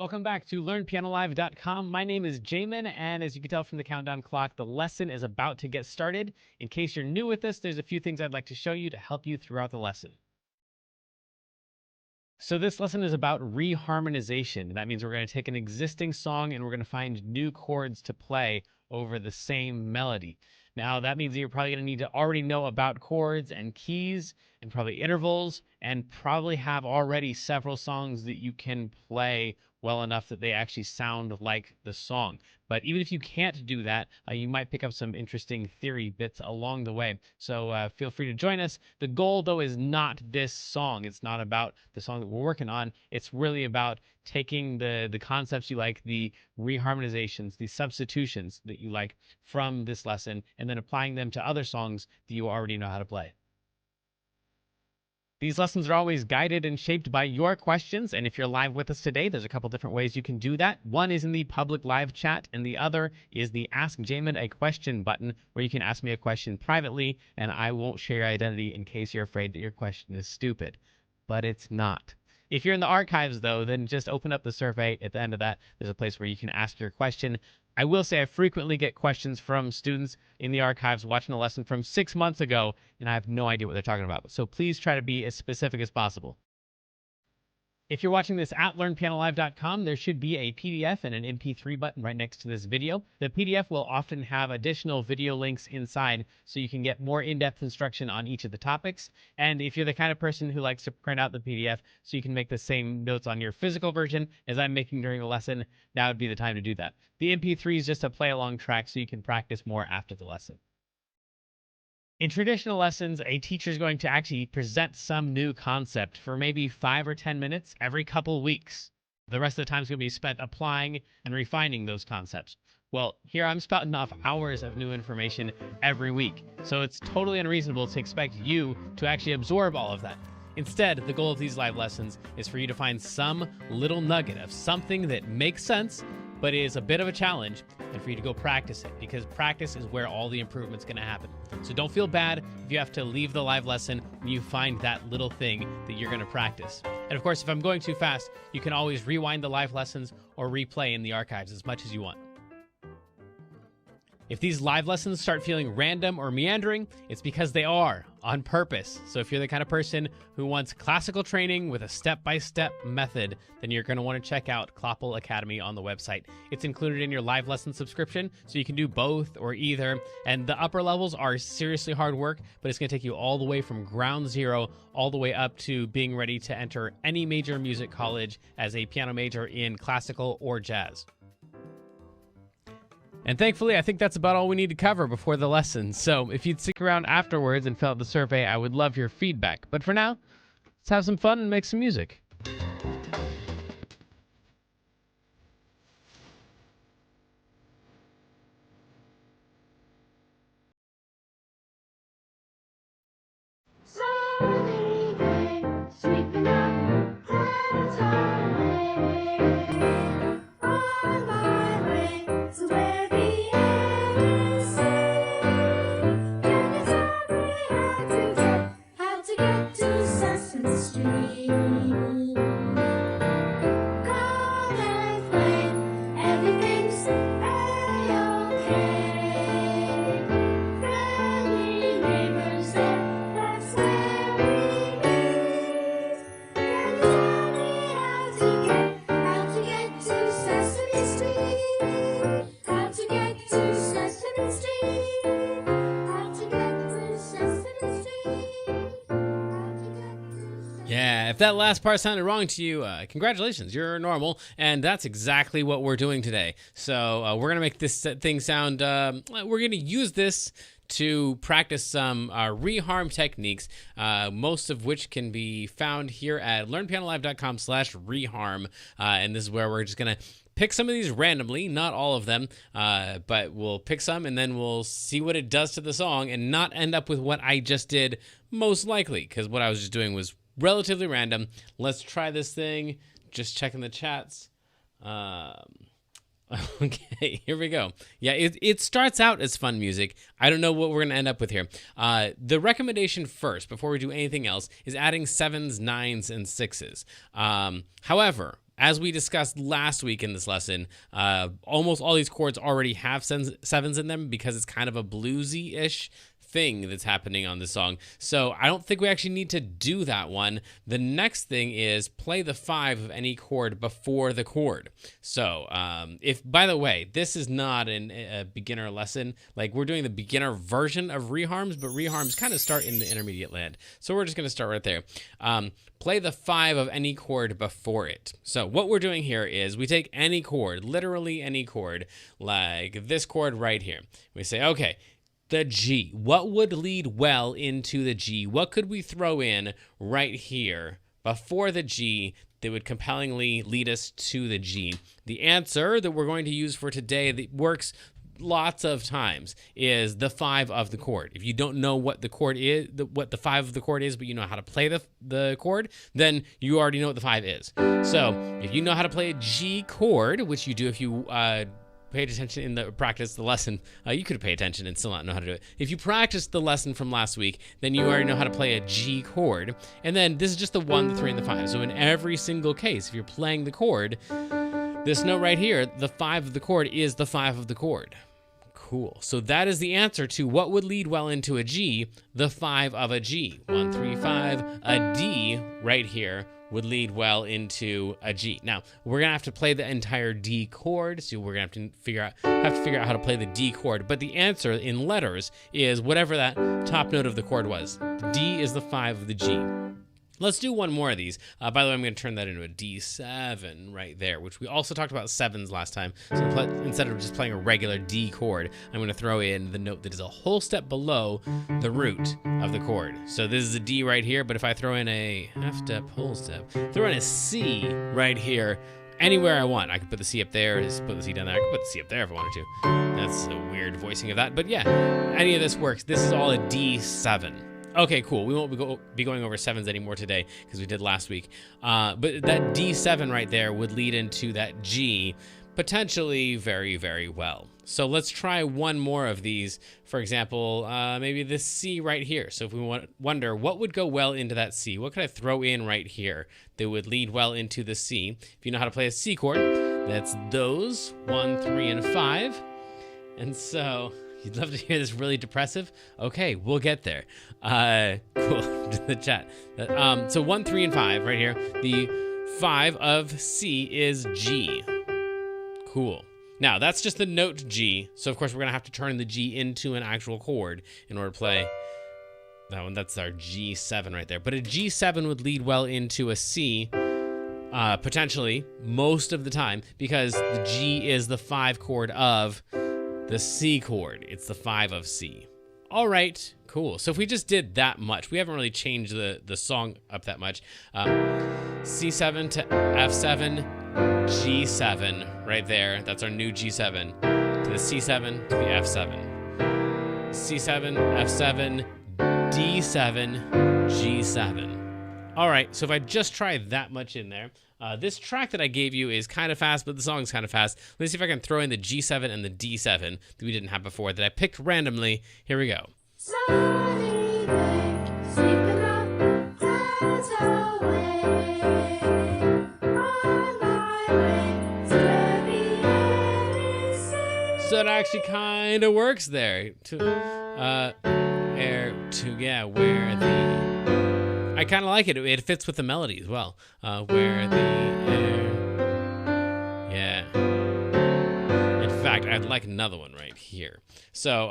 Welcome back to LearnPianoLive.com. My name is Jamin, and as you can tell from the countdown clock, the lesson is about to get started. In case you're new with us, there's a few things I'd like to show you to help you throughout the lesson. So this lesson is about reharmonization. That means we're going to take an existing song and we're going to find new chords to play over the same melody. Now, that means that you're probably going to need to already know about chords and keys and probably intervals, and probably have already several songs that you can play well enough that they actually sound like the song. But even if you can't do that, you might pick up some interesting theory bits along the way. So feel free to join us. The goal, though, is not this song. It's not about the song that we're working on. It's really about taking the concepts you like, the reharmonizations, the substitutions that you like from this lesson, and then applying them to other songs that you already know how to play. These lessons are always guided and shaped by your questions, and if you're live with us today, there's a couple different ways you can do that. One is in the public live chat, and the other is the Ask Jamin a Question button, where you can ask me a question privately, and I won't share your identity in case you're afraid that your question is stupid. But it's not. If you're in the archives, though, then just open up the survey. At the end of that, there's a place where you can ask your question. I will say I frequently get questions from students in the archives watching a lesson from 6 months ago, and I have no idea what they're talking about. So please try to be as specific as possible. If you're watching this at learnpianolive.com, there should be a PDF and an MP3 button right next to this video. The PDF will often have additional video links inside so you can get more in-depth instruction on each of the topics. And if you're the kind of person who likes to print out the PDF so you can make the same notes on your physical version as I'm making during the lesson, now would be the time to do that. The MP3 is just a play-along track so you can practice more after the lesson. In traditional lessons, a teacher is going to actually present some new concept for maybe 5 or 10 minutes every couple weeks. The rest of the time is going to be spent applying and refining those concepts. Well, here I'm spouting off hours of new information every week, so it's totally unreasonable to expect you to actually absorb all of that. Instead, the goal of these live lessons is for you to find some little nugget of something that makes sense, but is a bit of a challenge, and for you to go practice it, because practice is where all the improvement's going to happen. So don't feel bad if you have to leave the live lesson when you find that little thing that you're going to practice. And of course, if I'm going too fast, you can always rewind the live lessons or replay in the archives as much as you want. If these live lessons start feeling random or meandering, it's because they are, on purpose. So if you're the kind of person who wants classical training with a step-by-step method, then you're going to want to check out Kloppel Academy on the website. It's included in your live lesson subscription, so you can do both or either. And the upper levels are seriously hard work, but it's going to take you all the way from ground zero all the way up to being ready to enter any major music college as a piano major in classical or jazz. And thankfully, I think that's about all we need to cover before the lesson. So if you'd stick around afterwards and fill out the survey, I would love your feedback. But for now, let's have some fun and make some music. Yeah, if that last part sounded wrong to you, congratulations, you're normal, and that's exactly what we're doing today. So we're going to make this thing sound, we're going to use this to practice some reharm techniques, most of which can be found here at learnpianolive.com/reharm, and this is where we're just going to pick some of these randomly, not all of them, but we'll pick some and then we'll see what it does to the song and not end up with what I just did, most likely, because what I was just doing was relatively random. Let's try this thing. Just checking the chats. Okay, here we go. Yeah, it starts out as fun music. I don't know what we're going to end up with here. The recommendation first, before we do anything else, is adding 7s, 9s, and 6s. However, as we discussed last week in this lesson, almost all these chords already have 7s in them because it's kind of a bluesy-ish thing that's happening on the song. So I don't think we actually need to do that one. The next thing is play the 5 of any chord before the chord. So if, by the way, this is not a beginner lesson, like we're doing the beginner version of reharms, but reharms kind of start in the intermediate land. So we're just going to start right there. Play the 5 of any chord before it. So what we're doing here is we take any chord, literally any chord, like this chord right here. We say, okay, the G. What would lead well into the G? What could we throw in right here before the G that would compellingly lead us to the G? The answer that we're going to use for today that works lots of times is the 5 of the chord. If you don't know what the chord is, what the 5 of the chord is, but you know how to play the chord, then you already know what the 5 is. So if you know how to play a G chord, which you do if you paid attention in the practice, the lesson, you could pay attention and still not know how to do it. If you practiced the lesson from last week, then you already know how to play a G chord. And then this is just the 1, the 3, and the 5. So in every single case, if you're playing the chord, this note right here, the 5 of the chord is the 5 of the chord. Cool. So that is the answer to what would lead well into a G, the 5 of a G. 1, 3, 5, a D right here would lead well into a G. Now, we're gonna have to play the entire D chord, so we're gonna have to figure out how to play the D chord. But the answer in letters is whatever that top note of the chord was. D is the 5 of the G. Let's do one more of these. By the way, I'm going to turn that into a D7 right there, which we also talked about sevens last time. So instead of just playing a regular D chord, I'm going to throw in the note that is a whole step below the root of the chord. So this is a D right here, but if I throw in a half step, whole step, throw in a C right here, anywhere I want. I could put the C up there, just put the C down there. I could put the C up there if I wanted to. That's a weird voicing of that. But yeah, any of this works. This is all a D7. Okay, cool. We won't be going over sevens anymore today because we did last week. But that D7 right there would lead into that G potentially very, very well. So let's try one more of these. For example, maybe this C right here. So if we wonder what would go well into that C, what could I throw in right here that would lead well into the C? If you know how to play a C chord, that's those 1, 3, and 5. And so you'd love to hear this really depressive? Okay, we'll get there. Cool, the chat. So 1, 3, and 5 right here. The 5 of C is G. Cool. Now, that's just the note G. So, of course, we're going to have to turn the G into an actual chord in order to play that one. That's our G7 right there. But a G7 would lead well into a C, potentially, most of the time, because the G is the 5 chord of the C chord. It's the 5 of C. All right, cool. So if we just did that much, we haven't really changed the song up that much. C7 to F7, G7 right there. That's our new G7. To the C7, to the F7. C7, F7, D7, G7. All right, so if I just try that much in there, this track that I gave you is kind of fast, but the song's kind of fast. Let's see if I can throw in the G7 and the D7 that we didn't have before that I picked randomly. Here we go. So it actually kind of works there. Where the... I kind of like it. It fits with the melody as well. Where the air... Yeah. In fact, I'd like another one right here. So,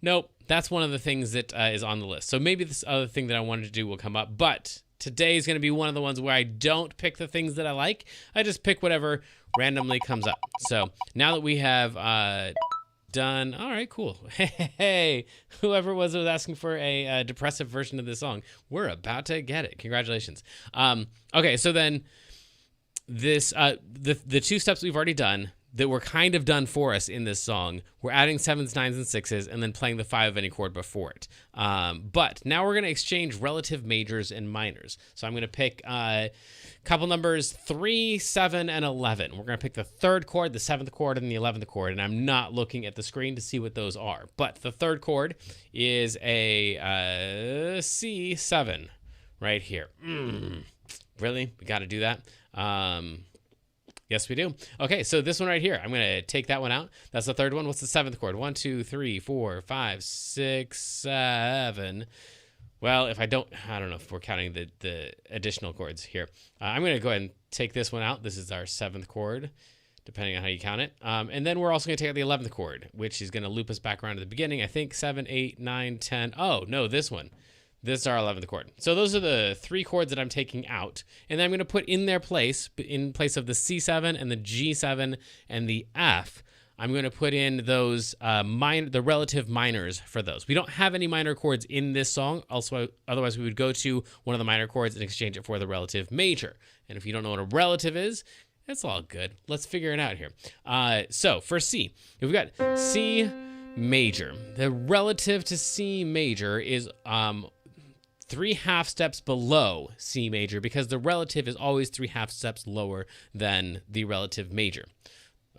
nope. That's one of the things that is on the list. So maybe this other thing that I wanted to do will come up. But today is going to be one of the ones where I don't pick the things that I like. I just pick whatever randomly comes up. So now that we have done... All right, cool. Hey, whoever was asking for a depressive version of this song, we're about to get it. Congratulations. Okay, so then this the two steps we've already done that were kind of done for us in this song, we're adding 7s, 9s, and 6s, and then playing the 5 of any chord before it. But now we're going to exchange relative majors and minors. So I'm going to pick a couple numbers 3, 7, and 11. We're going to pick the 3rd chord, the 7th chord, and the 11th chord, and I'm not looking at the screen to see what those are. But the 3rd chord is a C7 right here. Really? We got to do that? Yes, we do. Okay, so this one right here, I'm going to take that one out. That's the 3rd one. What's the 7th chord? 1, 2, 3, 4, 5, 6, 7. Well, if I don't know if we're counting the additional chords here. I'm going to go ahead and take this one out. This is our 7th chord, depending on how you count it. And then we're also going to take out the 11th chord, which is going to loop us back around to the beginning. I think 7, 8, 9, 10. Oh, no, this one. This is our 11th chord. So those are the 3 chords that I'm taking out. And then I'm going to put in place of the C7 and the G7 and the F, I'm going to put in those the relative minors for those. We don't have any minor chords in this song. Also, otherwise we would go to one of the minor chords and exchange it for the relative major. And if you don't know what a relative is, it's all good. Let's figure it out here. So for C, we've got C major. The relative to C major is 3 half steps below C major because the relative is always 3 half steps lower than the relative major.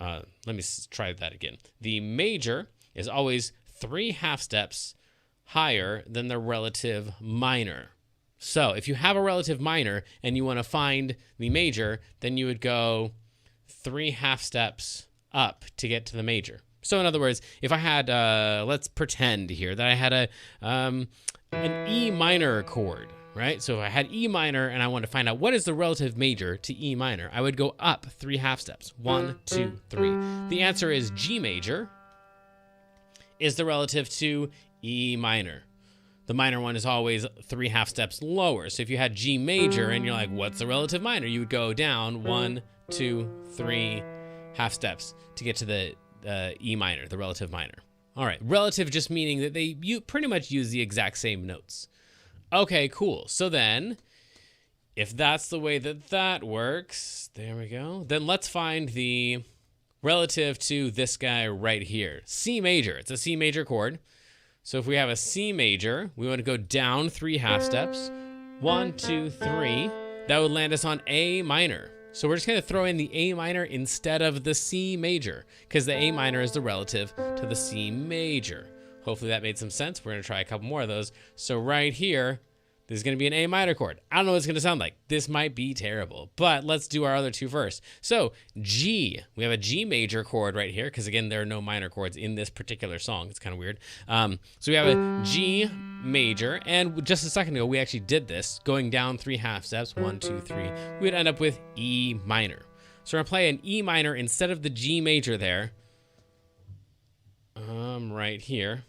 Let me try that again. The major is always 3 half steps higher than the relative minor. So if you have a relative minor and you want to find the major, then you would go 3 half steps up to get to the major. So in other words, if I had, let's pretend here that I had an E minor chord. right? So if I had E minor and I wanted to find out what is the relative major to E minor, I would go up 3 half steps. 1, 2, 3. The answer is G major is the relative to E minor. The minor one is always 3 half steps lower. So if you had G major and you're like, what's the relative minor? You would go down 1, 2, 3 half steps to get to the E minor, the relative minor. All right, relative just meaning that you pretty much use the exact same notes. Okay, cool. So then, if that's the way that works, there we go. Then let's find the relative to this guy right here, C major. It's a C major chord. So if we have a C major, we want to go down 3 half steps. 1, 2, 3. That would land us on A minor. So we're just going to throw in the A minor instead of the C major because the A minor is the relative to the C major. Hopefully that made some sense. We're going to try a couple more of those. So right here, this is going to be an A minor chord. I don't know what it's going to sound like. This might be terrible, but let's do our other two first. So G, we have a G major chord right here because again, there are no minor chords in this particular song. It's kind of weird. So we have a G major, and just a second ago, we actually did this going down 3 half steps, 1, 2, 3. We'd end up with E minor. So we're gonna play an E minor instead of the G major there. Right here.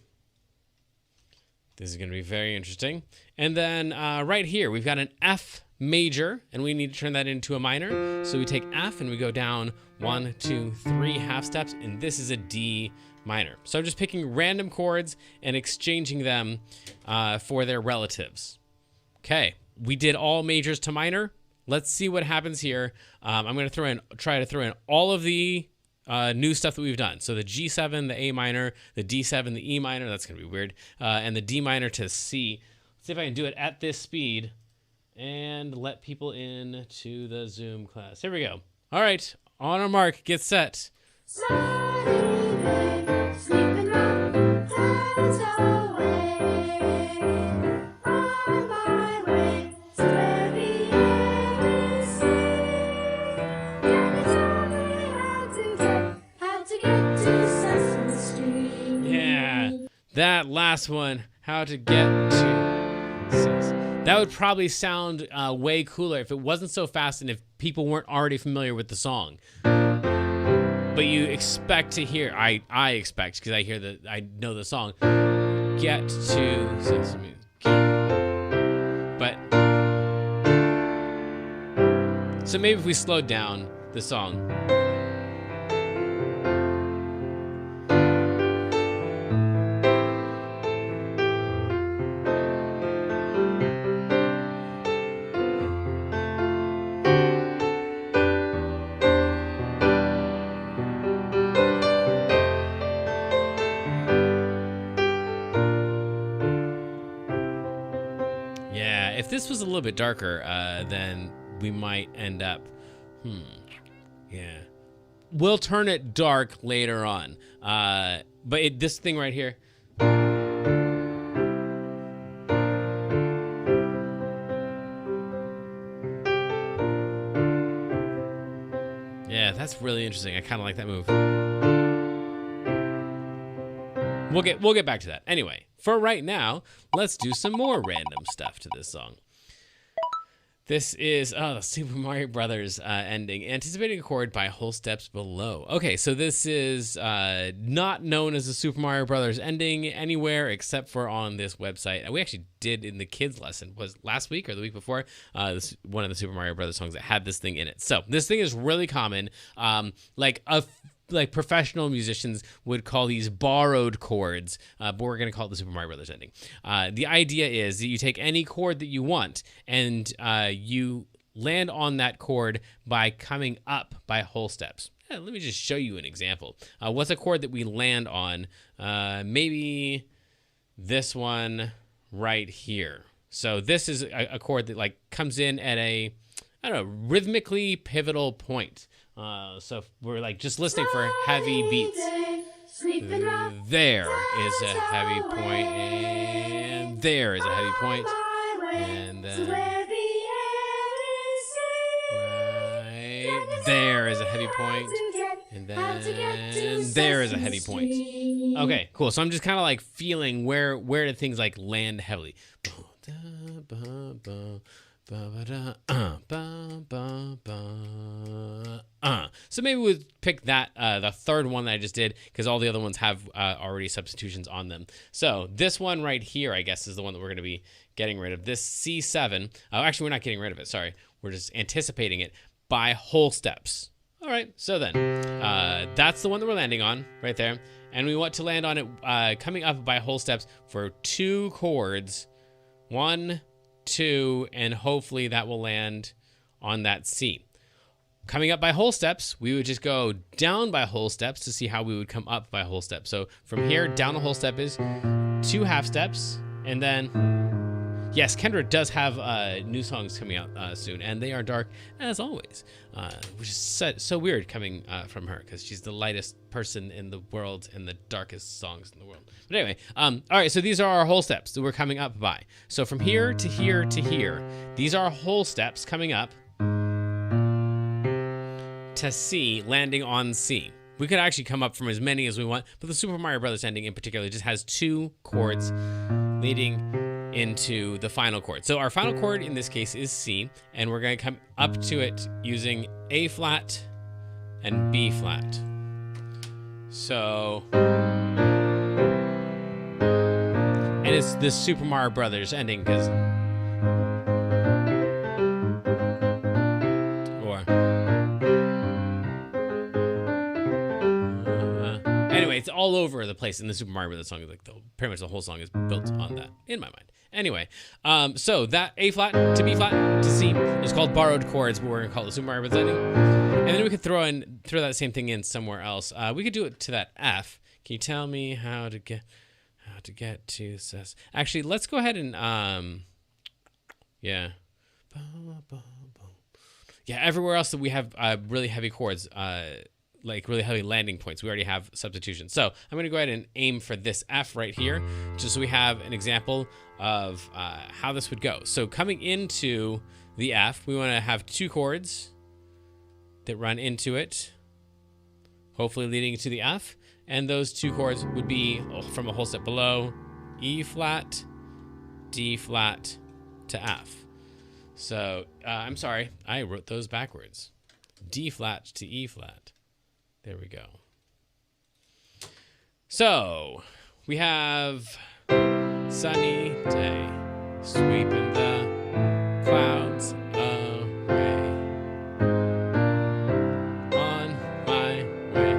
This is going to be very interesting. And then right here, we've got an F major, and we need to turn that into a minor. So we take F and we go down 1, 2, 3 half steps, and this is a D minor. So I'm just picking random chords and exchanging them for their relatives. Okay, we did all majors to minor. Let's see what happens here. I'm going to try to throw in all of the new stuff that we've done. So the G7, the A minor, the D7, the E minor, that's going to be weird, and the D minor to C. Let's see if I can do it at this speed and let people in to the Zoom class. Here we go. All right, on our mark, get set. That last one, how to get to Sesame. That would probably sound way cooler if it wasn't so fast and if people weren't already familiar with the song. But you expect to hear, I expect, because I know the song, get to Sesame. But, so maybe if we slowed down the song. If this was a little bit darker, then we might end up, yeah. We'll turn it dark later on. But this thing right here. Yeah, that's really interesting. I kind of like that move. We'll get back to that. Anyway, for right now, let's do some more random stuff to this song. This is the Super Mario Brothers ending, anticipating a chord by whole steps below. Okay, so this is not known as the Super Mario Brothers ending anywhere except for on this website. And we actually did in the kids lesson, was last week or the week before, this one of the Super Mario Brothers songs that had this thing in it. So this thing is really common, like professional musicians would call these borrowed chords, but we're going to call it the Super Mario Brothers ending. The idea is that you take any chord that you want and you land on that chord by coming up by whole steps. Let me just show you an example. What's a chord that we land on? Maybe this one right here. So this is a chord that like comes in at a, I don't know, rhythmically pivotal point. So we're like just listening for heavy beats. There is a heavy point, and there is a heavy point, and then right there is a heavy point, and then there is a heavy point. Okay, cool. So I'm just kind of like feeling where do things like land heavily. So maybe we'll pick that, the third one that I just did, because all the other ones have already substitutions on them. So this one right here, I guess, is the one that we're going to be getting rid of. This C7. Actually, we're not getting rid of it. Sorry. We're just anticipating it by whole steps. All right. So then that's the one that we're landing on right there. And we want to land on it coming up by whole steps for 2 chords. 1, 2, and hopefully that will land on that C. Coming up by whole steps, we would just go down by whole steps to see how we would come up by whole steps. So from here, down a whole step is 2 half steps. And then, yes, Kendra does have new songs coming out soon, and they are dark as always, which is so weird coming from her, because she's the lightest person in the world and the darkest songs in the world. But anyway, all right, so these are our whole steps that we're coming up by. So from here to here to here, these are whole steps coming up to C, landing on C. We could actually come up from as many as we want, but the Super Mario Brothers ending in particular just has 2 chords leading into the final chord. So our final chord in this case is C, and we're going to come up to it using A flat and B flat. So, and it's the Super Mario Brothers ending, because anyway, it's all over the place in the Super Mario Brothers song. Like pretty much the whole song is built on that, in my mind. Anyway, so that A flat to B flat to C is called borrowed chords, but we're gonna call it the Super Mario Brothers ending. And then we could throw that same thing in somewhere else. We could do it to that F. Can you tell me how to get to Sesame? Actually, let's go ahead and yeah. Yeah, everywhere else that we have really heavy chords, like really heavy landing points, we already have substitutions. So I'm going to go ahead and aim for this F right here, just so we have an example of how this would go. So coming into the F, we want to have 2 chords that run into it, hopefully leading to the F. And those 2 chords would be from a whole step below, E flat, D flat to F. So I'm sorry, I wrote those backwards. D flat to E flat. There we go. So we have sunny day, sweeping the clouds away. On my way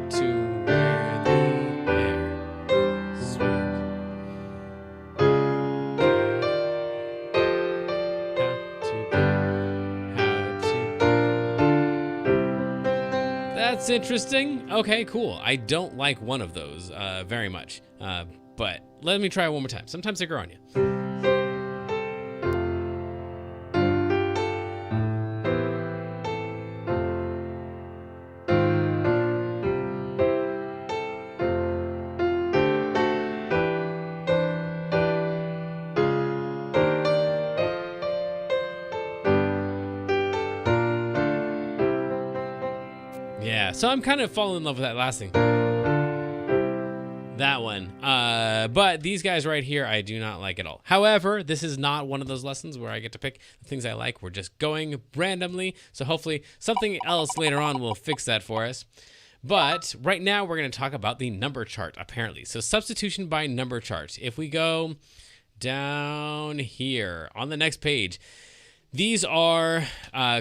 to where the air is sweet. That's interesting. Okay, cool. I don't like one of those very much, but let me try it one more time. Sometimes they grow on you. Yeah, so I'm kind of falling in love with that last thing. That one. But these guys right here, I do not like at all. However, this is not one of those lessons where I get to pick the things I like. We're just going randomly. So hopefully something else later on will fix that for us. But right now we're going to talk about the number chart, apparently. So substitution by number chart. If we go down here on the next page, these are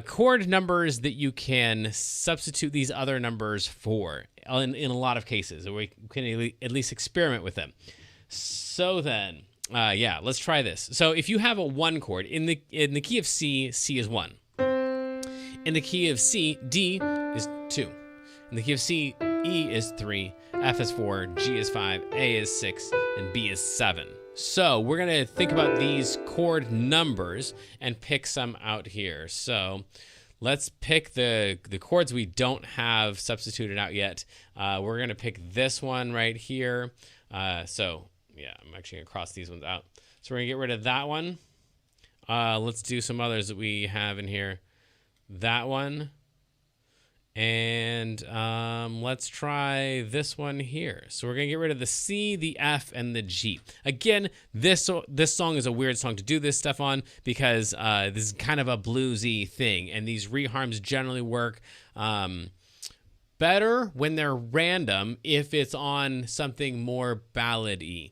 chord numbers that you can substitute these other numbers for in a lot of cases. We can at least experiment with them. So then, yeah, let's try this. So if you have a 1 chord, in the key of C, C is 1. In the key of C, D is 2. In the key of C, E is 3, F is 4, G is 5, A is 6, and B is 7. So we're going to think about these chord numbers and pick some out here. So let's pick the chords we don't have substituted out yet. We're going to pick this one right here. So yeah, I'm actually going to cross these ones out. So we're going to get rid of that one. Let's do some others that we have in here. That one And let's try this one here. So we're going to get rid of the C, the F, and the G. Again, this song is a weird song to do this stuff on because this is kind of a bluesy thing. And these reharms generally work better when they're random if it's on something more ballad-y.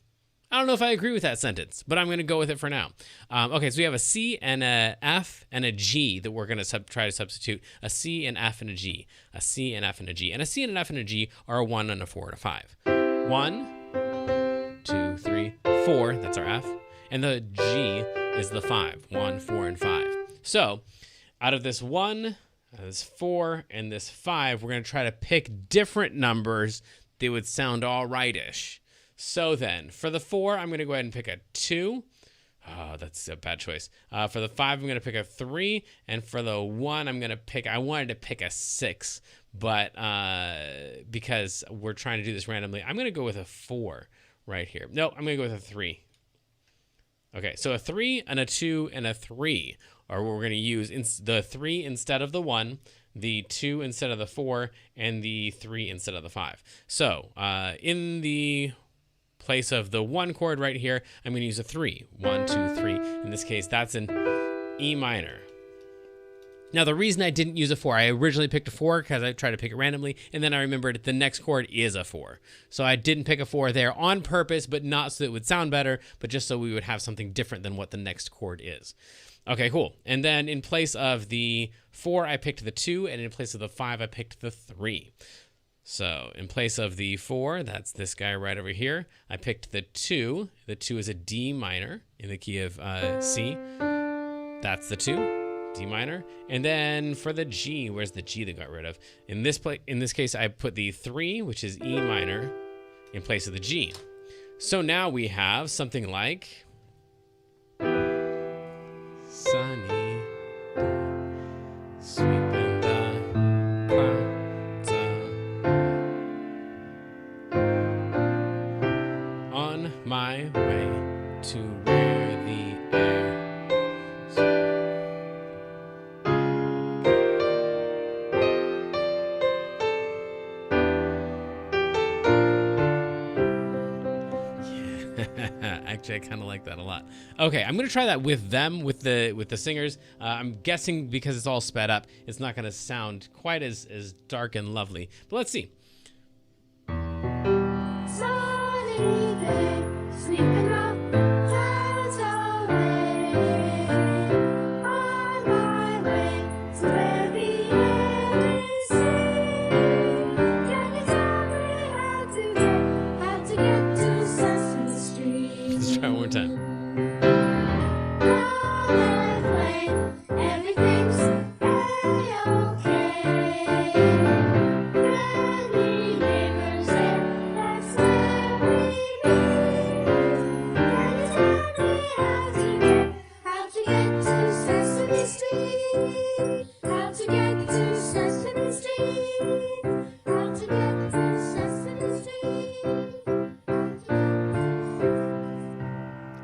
I don't know if I agree with that sentence, but I'm going to go with it for now. Okay, so we have a C and a F and a G that we're going to try to substitute. A C, an F, and a G. A C, an F, and a G. And a C and an F and a G are a 1 and a 4 and a 5. 1, 2, 3, 4. That's our F. And the G is the 5. 1, 4, and 5. So out of this 1, this 4, and this 5, we're going to try to pick different numbers that would sound all right-ish. So then, for the 4, I'm going to go ahead and pick a 2. Oh, that's a bad choice. For the 5, I'm going to pick a 3. And for the 1, I wanted to pick a 6. But because we're trying to do this randomly, I'm going to go with a 4 right here. No, I'm going to go with a 3. Okay, so a 3 and a 2 and a 3 are what we're going to use. The 3 instead of the 1, the 2 instead of the 4, and the 3 instead of the 5. So in the place of the 1 chord right here, I'm going to use a 3. 1, 2, 3. In this case, that's an E minor. Now, the reason I didn't use a 4, I originally picked a 4 because I tried to pick it randomly, and then I remembered the next chord is a 4. So I didn't pick a 4 there on purpose, but not so it would sound better, but just so we would have something different than what the next chord is. Okay, cool. And then in place of the 4, I picked the 2, and in place of the 5, I picked the 3. So in place of the 4, that's this guy right over here, I picked the 2. The 2 is a D minor in the key of C. That's the 2, D minor. And then for the G, where's the G that got rid of? In this case, I put the 3, which is E minor, in place of the G. So now we have something like sunny, sweeping the clouds on my way to where the air Actually, I kind of like that a lot. Okay, I'm gonna try that with them, with the singers. I'm guessing because it's all sped up, it's not gonna sound quite as dark and lovely. But let's see. Sunny day, sleeping up, clouds away, on my way to where the air is free. Can you tell me how to get to Sesame Street? Let's try one more time.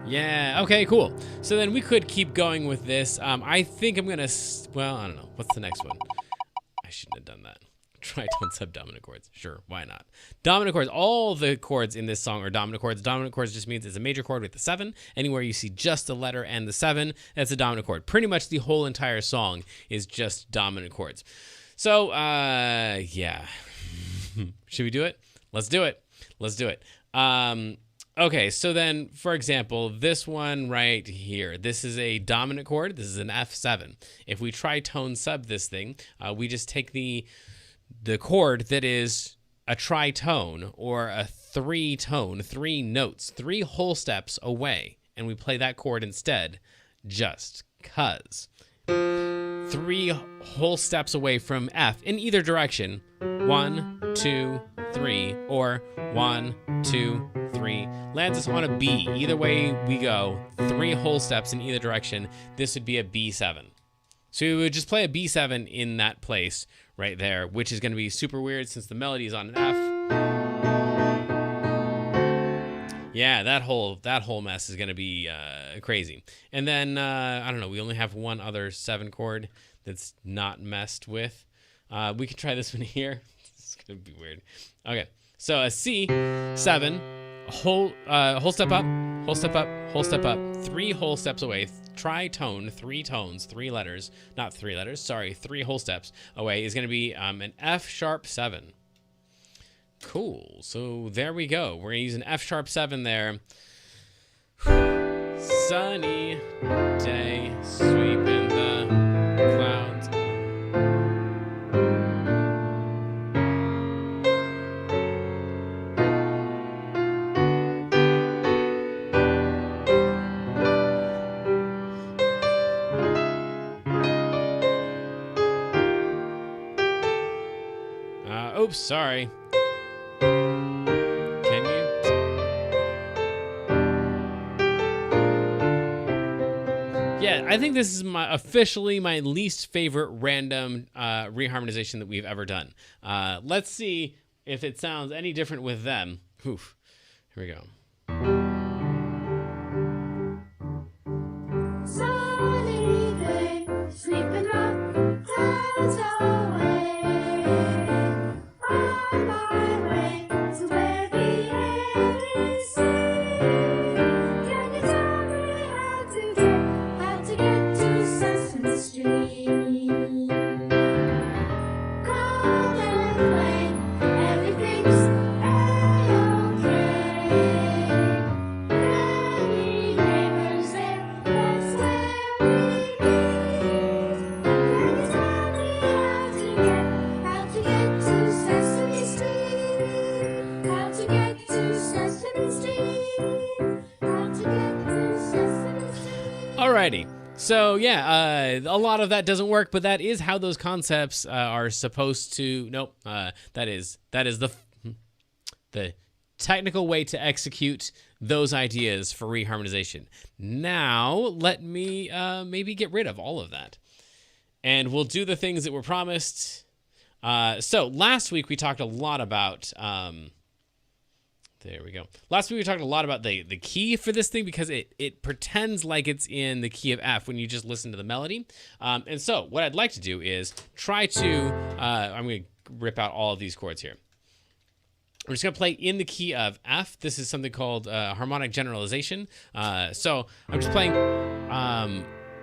Yeah, okay, cool. So then we could keep going with this. I think I'm gonna, well, I don't know. What's the next one? I shouldn't have done that. Tritone subdominant chords. Sure, why not? Dominant chords. All the chords in this song are dominant chords. Dominant chords just means it's a major chord with the 7. Anywhere you see just the letter and the 7, that's a dominant chord. Pretty much the whole entire song is just dominant chords. So, yeah. Should we do it? Let's do it. Let's do it. Okay, so then, for example, this one right here, this is a dominant chord. This is an F7. If we tritone sub this thing, we just take the chord that is a tritone or a 3-tone, 3 notes, 3 whole steps away, and we play that chord instead, just 'cause. 3 whole steps away from F in either direction. 1, 2, 3, or 1, 2, 3. Lands us on a B. Either way we go, 3 whole steps in either direction. This would be a B7. So we would just play a B7 in that place right there, which is going to be super weird since the melody is on an F. Yeah, that whole mess is going to be crazy. And then, I don't know, we only have one other 7 chord that's not messed with. We could try this one here. It's gonna be weird. Okay, so a C, 7, whole step up, whole step up, whole step up, 3 whole steps away, tritone, 3 tones, 3 letters, not 3 letters, sorry, 3 whole steps away is gonna be an F sharp 7. Cool, so there we go. We're gonna use an F sharp 7 there. Sunny day, sweeping the clouds. Oops, sorry. Can you? Yeah, I think this is officially my least favorite random reharmonization that we've ever done. Let's see if it sounds any different with them. Oof. Here we go. Sunny day, sweeping the clouds away. On my way to where the air is safe. Can you tell me how to get to Sesame Street? Come and play, everything's a-okay. Granny neighbors there, that's where we meet. Can you tell me how to get to Sesame Street? How to get to Sesame Street? How to get to Sesame Street? Alrighty. So yeah, a lot of that doesn't work, but that is how those concepts are supposed to. Nope. That is the technical way to execute those ideas for reharmonization. Now let me maybe get rid of all of that, and we'll do the things that were promised. So last week we talked a lot about. There we go. Last week we talked a lot about the key for this thing because it pretends like it's in the key of F when you just listen to the melody. And so what I'd like to do is try to, I'm going to rip out all of these chords here. We're just going to play in the key of F. This is something called harmonic generalization. So I'm just playing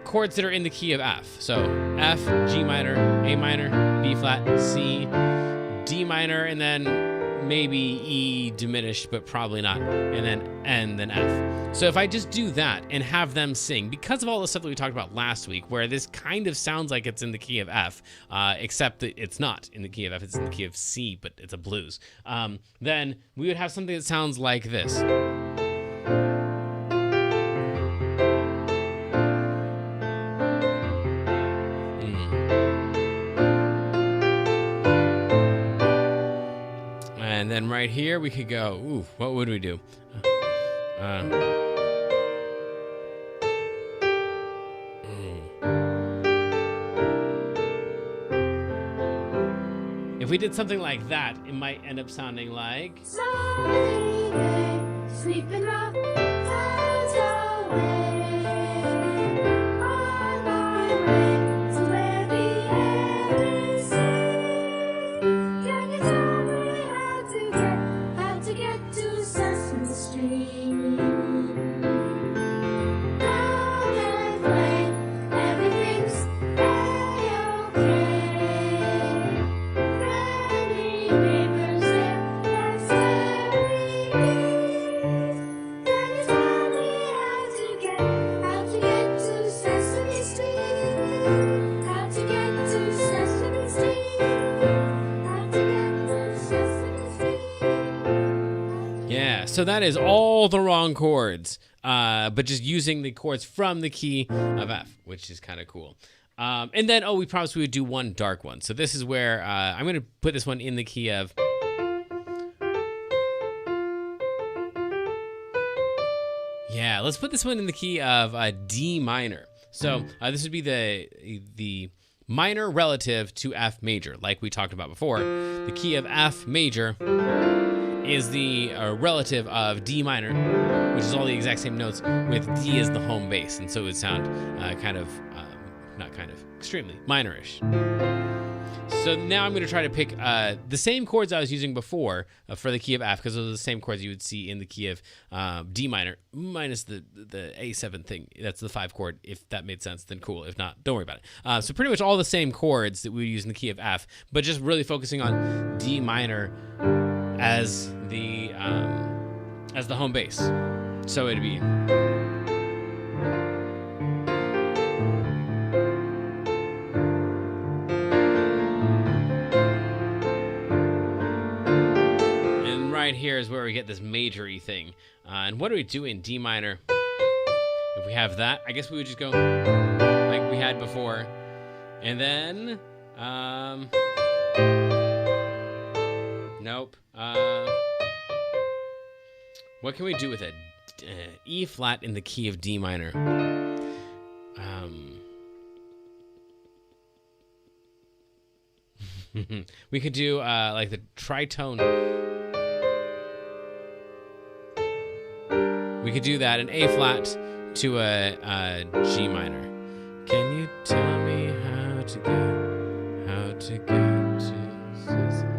chords that are in the key of F. So F, G minor, A minor, B flat, C, D minor, and then maybe E diminished, but probably not, and then F. So if I just do that and have them sing, because of all the stuff that we talked about last week, where this kind of sounds like it's in the key of F, except that it's not in the key of F, it's in the key of C, but it's a blues, then we would have something that sounds like this. And then right here we could go, ooh, what would we do? If we did something like that, it might end up sounding like. Sunny day, sweeping the clouds away. On my way to where the air is safe. Can you tell me how to get to Sesame Street? Come and play, everything's a-okay. Granny neighbors there, that's where we meet. Can you tell me how to get to Sesame Street? How to get to Sesame Street? How to get to Sesame Street? Yeah, so that is all the wrong chords, but just using the chords from the key of F, which is kind of cool. And then, we promised we would do one dark one. So this is where I'm going to put this one in the key of. Yeah, let's put this one in the key of D minor. So this would be the minor relative to F major, like we talked about before. The key of F major is the relative of D minor, which is all the exact same notes, with D as the home bass, and so it would sound extremely minorish. So now I'm going to try to pick the same chords I was using before for the key of F, because those are the same chords you would see in the key of D minor, minus the A7 thing. That's the 5 chord. If that made sense, then cool. If not, don't worry about it. So pretty much all the same chords that we would use in the key of F, but just really focusing on D minor as the home bass. So it'd be... right here is where we get this major-y thing. And what do we do in D minor? If we have that, I guess we would just go like we had before. And then, nope. What can we do with a E flat in the key of D minor? We could do like the tritone. We could do that, an A flat to a G minor. Can you tell me how to get to Sesame?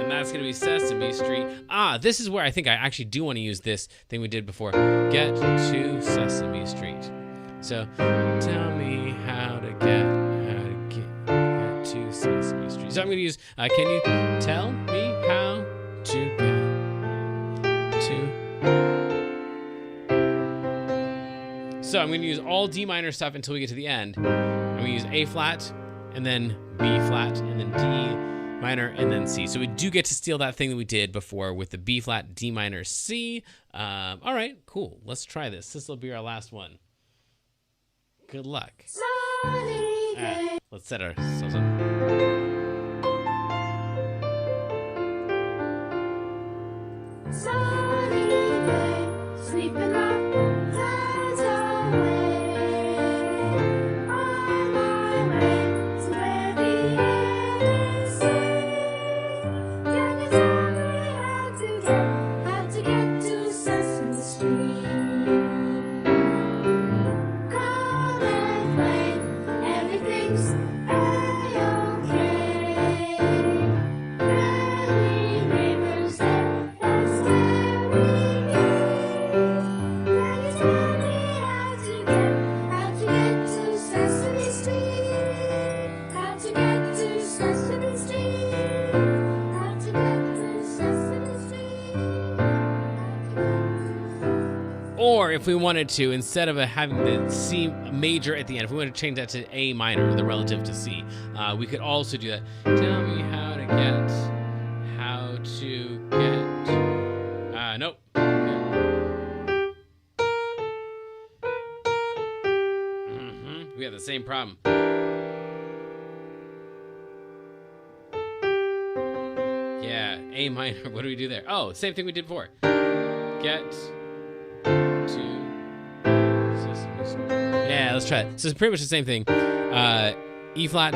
And that's gonna be Sesame Street. This is where I think I actually do want to use this thing we did before. Get to Sesame Street. So tell me how to get to Sesame Street. So I'm gonna use. Can you tell me how to get to? So I'm going to use all D minor stuff until we get to the end. I'm going to use A flat, and then B flat, and then D minor, and then C. So we do get to steal that thing that we did before with the B flat, D minor, C. All right, cool. Let's try this. This will be our last one. Good luck. Let's set ourselves up. Sunny day, sweeping up clouds away. On my way to where the air is safe. Can you tell me how to get to Sesame Street? Come and play, everything's a-okay. Many rivers there, that's where we go. Can you tell me how to get to Sesame Street? How to get to Sesame Street? How to get to Sesame Street? Or if we wanted to, instead of having the C major at the end, if we wanted to change that to A minor, the relative to C, we could also do that. Tell me how to get, nope. We have the same problem. Yeah, A minor, what do we do there? Oh, same thing we did before. Get to Sesame Street. Yeah, let's try it. So it's pretty much the same thing. E flat,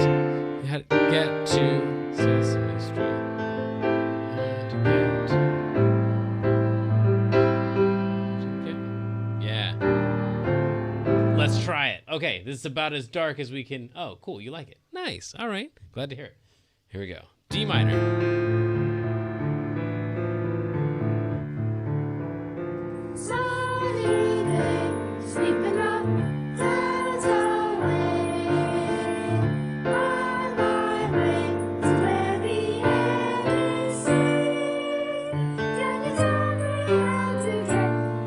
get to Sesame Street. Yeah. Let's try it. Okay, this is about as dark as we can. Oh, cool, you like it. Nice. All right. Glad to hear it. Here we go. D minor. Sunny day, sweeping up clouds away. On my way to where the air is safe. Can you tell me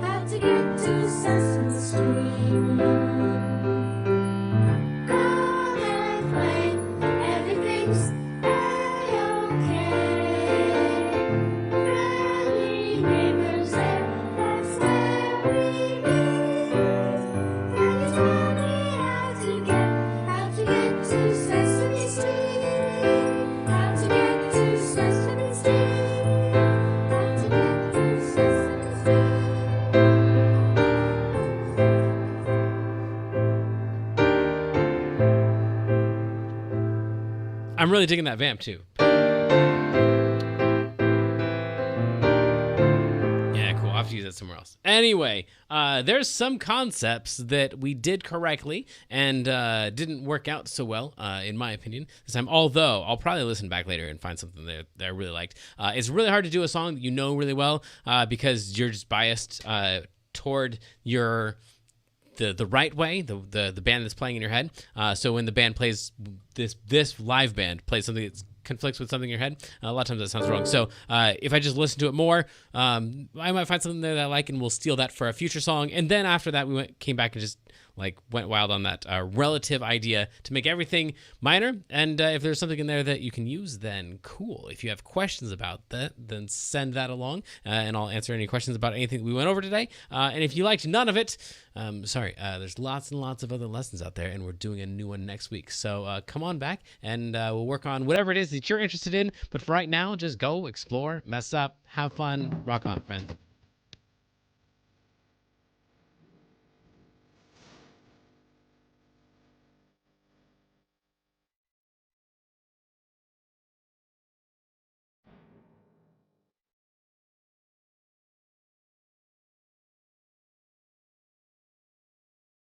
how to get to Sesame Street? Come and play, everything's a-okay. Many rivers there, that's where we go. Can you tell me how to get to Sesame Street? How to get to Sesame Street? How to get to Sesame Street? I'm really digging that vamp too. Yeah, cool. I'll have have to use it somewhere else. Anyway, there's some concepts that we did correctly and didn't work out so well, in my opinion, this time. Although I'll probably listen back later and find something that I really liked. It's really hard to do a song that you know really well because you're just biased toward the right way, the band that's playing in your head. So when the band plays this live band plays something that conflicts with something in your head, a lot of times that sounds wrong. So if I just listen to it more, I might find something there that I like, and we'll steal that for a future song. And then after that, came back and just went wild on that relative idea to make everything minor. And if there's something in there that you can use, then cool. If you have questions about that, then send that along, and I'll answer any questions about anything we went over today. And if you liked none of it, sorry, there's lots and lots of other lessons out there, and we're doing a new one next week. So come on back, and we'll work on whatever it is that you're interested in. But for right now, just go explore, mess up, have fun, rock on, friends.